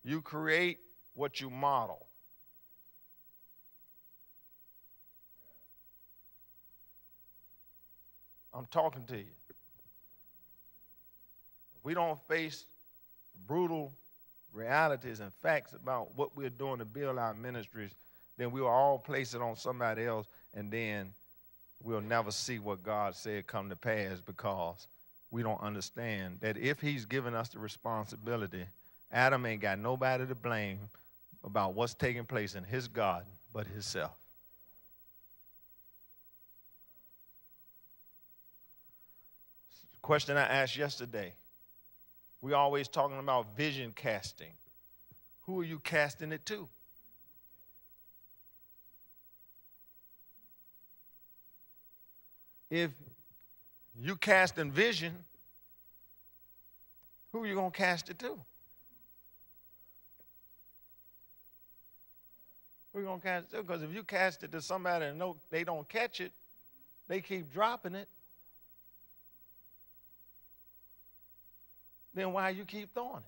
You create what you model. I'm talking to you. If we don't face brutal realities and facts about what we're doing to build our ministries, then we'll all place it on somebody else, and then we'll never see what God said come to pass, because we don't understand that if he's given us the responsibility, Adam ain't got nobody to blame about what's taking place in his garden but himself. The question I asked yesterday, we always talking about vision casting. Who are you casting it to? If you casting vision, who are you going to cast it to? Who are you going to cast it to? Because if you cast it to somebody and know they don't catch it, they keep dropping it, then why you keep throwing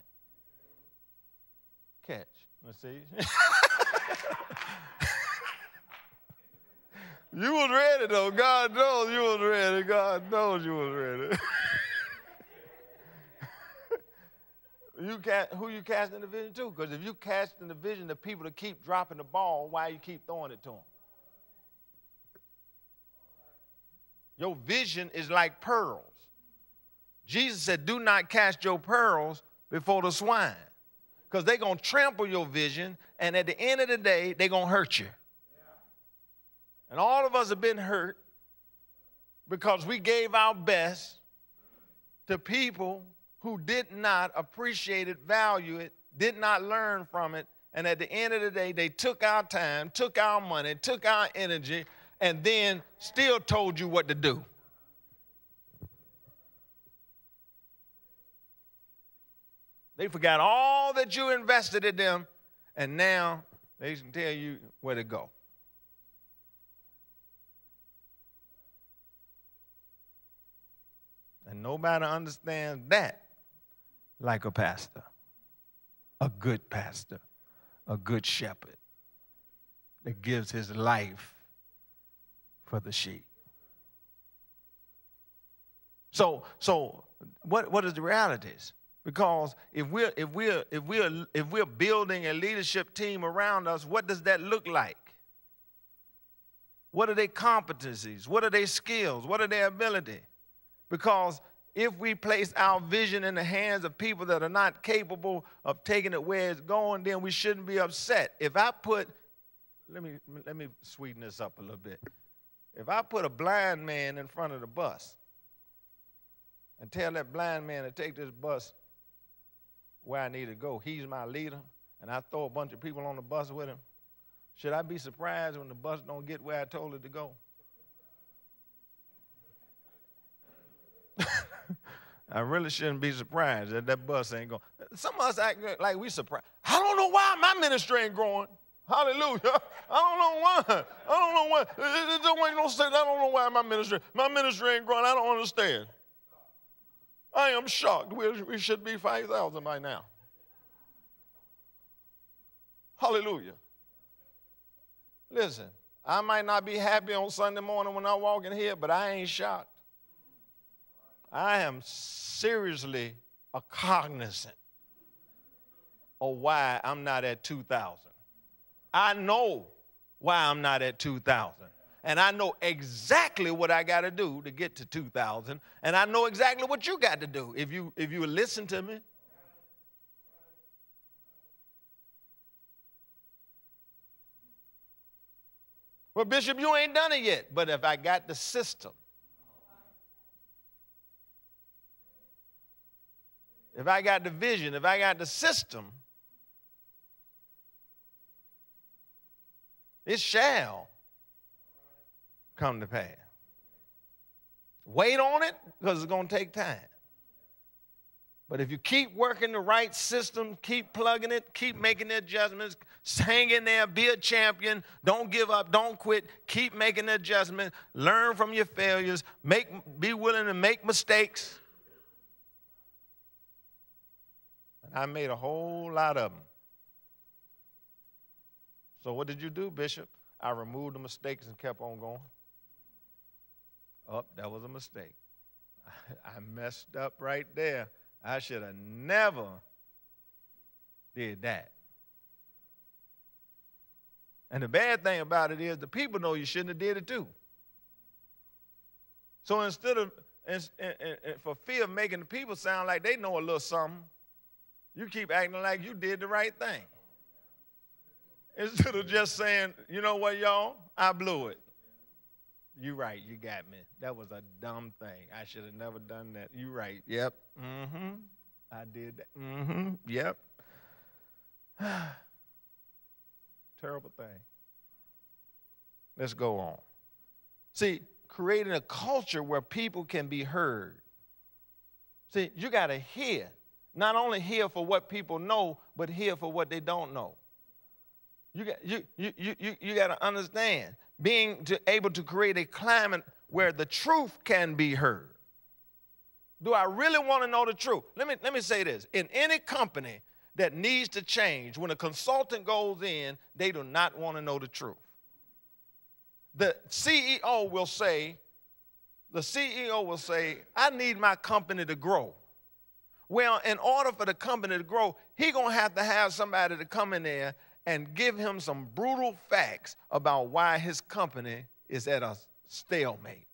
it? Catch. Let's see. You was ready, though. God knows you was ready. God knows you was ready. Who you casting the vision to? Because if you casting the vision to people to keep dropping the ball, why you keep throwing it to them? Your vision is like pearls. Jesus said, do not cast your pearls before the swine, because they're going to trample your vision, and at the end of the day, they're going to hurt you. And all of us have been hurt because we gave our best to people who did not appreciate it, value it, did not learn from it, and at the end of the day, they took our time, took our money, took our energy, and then still told you what to do. They forgot all that you invested in them, and now they can tell you where to go. And nobody understands that like a pastor, a good shepherd that gives his life for the sheep. So what is the realities? Because if we're building a leadership team around us, what does that look like? What are their competencies? What are their skills? What are their ability? Because if we place our vision in the hands of people that are not capable of taking it where it's going, then we shouldn't be upset. If I put, let me sweeten this up a little bit. If I put a blind man in front of the bus and tell that blind man to take this bus where I need to go, he's my leader, and I throw a bunch of people on the bus with him, should I be surprised when the bus don't get where I told it to go? I really shouldn't be surprised that that bus ain't going. Some of us act like we surprised. I don't know why my ministry ain't growing. Hallelujah. I don't know why. I don't know why. It don't make no sense. I don't know why my ministry ain't growing. I don't understand. I am shocked. We should be 5,000 by now. Hallelujah. Listen, I might not be happy on Sunday morning when I walk in here, but I ain't shocked. I am seriously cognizant of why I'm not at 2,000. I know why I'm not at 2,000. And I know exactly what I got to do to get to 2,000. And I know exactly what you got to do if you listen to me. Well, Bishop, you ain't done it yet. But if I got the system, if I got the vision, if I got the system, it shall come to pass. Wait on it because it's going to take time. But if you keep working the right system, keep plugging it, keep making the adjustments, hang in there, be a champion, don't give up, don't quit, keep making the adjustments, learn from your failures, be willing to make mistakes. And I made a whole lot of them. So what did you do, Bishop? I removed the mistakes and kept on going. Oh, that was a mistake. I messed up right there. I should have never did that. And the bad thing about it is the people know you shouldn't have did it too. So instead of, for fear of making the people sound like they know a little something, you keep acting like you did the right thing. Instead of just saying, you know what, y'all, I blew it. You right, you got me. That was a dumb thing. I should have never done that. You right. Yep. I did that. Yep. Terrible thing. Let's go on. See, creating a culture where people can be heard. See, you got to hear. Not only hear for what people know, but hear for what they don't know. You got to understand, being able to create a climate where the truth can be heard. Do I really want to know the truth? Let me say this. In any company that needs to change, when a consultant goes in, they do not want to know the truth. The CEO will say, I need my company to grow. Well, in order for the company to grow, he's going to have somebody to come in there and give him some brutal facts about why his company is at a stalemate.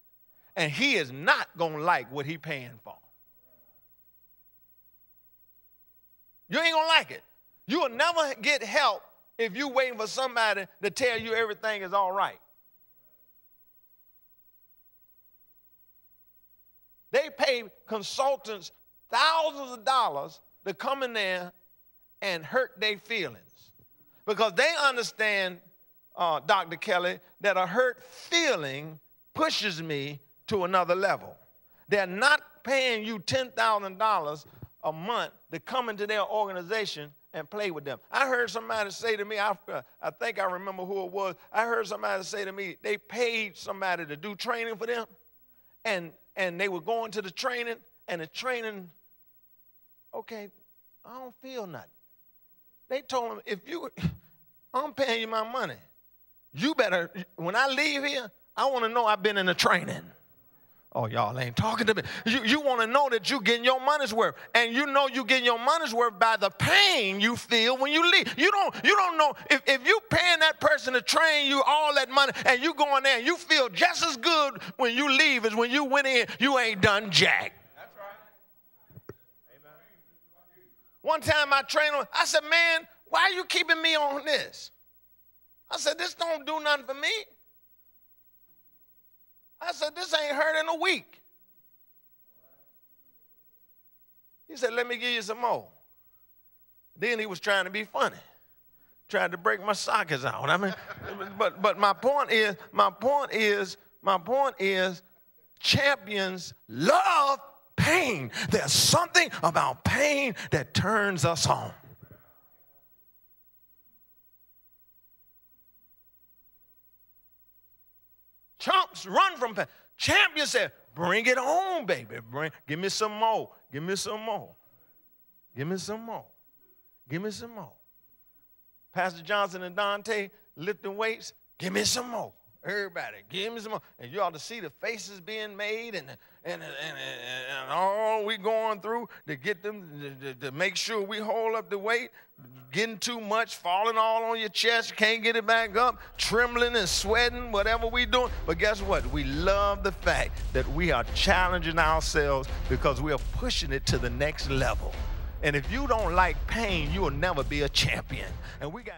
And he is not going to like what he's paying for. You ain't going to like it. You will never get help if you're waiting for somebody to tell you everything is all right. They pay consultants thousands of dollars to come in there and hurt their feelings. Because they understand, Dr. Kelly, that a hurt feeling pushes me to another level. They're not paying you $10,000 a month to come into their organization and play with them. I heard somebody say to me, I think I remember who it was, I heard somebody say to me, they paid somebody to do training for them, and they were going to the training, and the training, okay, I don't feel nothing. They told him, I'm paying you my money. You better, when I leave here, I want to know I've been in the training. Oh, y'all ain't talking to me. You want to know that you're getting your money's worth. And you know you're getting your money's worth by the pain you feel when you leave. You don't know, if you paying that person to train you all that money and you go in there and you feel just as good when you leave as when you went in, you ain't done jack. That's right. Amen. One time I trained him, I said, man, why are you keeping me on this? I said, this don't do nothing for me. I said, this ain't hurt in a week. He said, let me give you some more. Then he was trying to be funny, tried to break my sockets out. I mean, but my point is, champions love pain. There's something about pain that turns us on. Chumps run from pain. Champions said, bring it on, baby. Give me some more. Give me some more. Give me some more. Give me some more. Pastor Johnson and Dante lifting weights. Give me some more. Everybody, give me some more. And you ought to see the faces being made and all we going through to get them to make sure we hold up the weight. Getting too much, falling all on your chest, you can't get it back up, trembling and sweating, whatever we doing. But guess what? We love the fact that we are challenging ourselves because we are pushing it to the next level. And if you don't like pain, you will never be a champion. And we got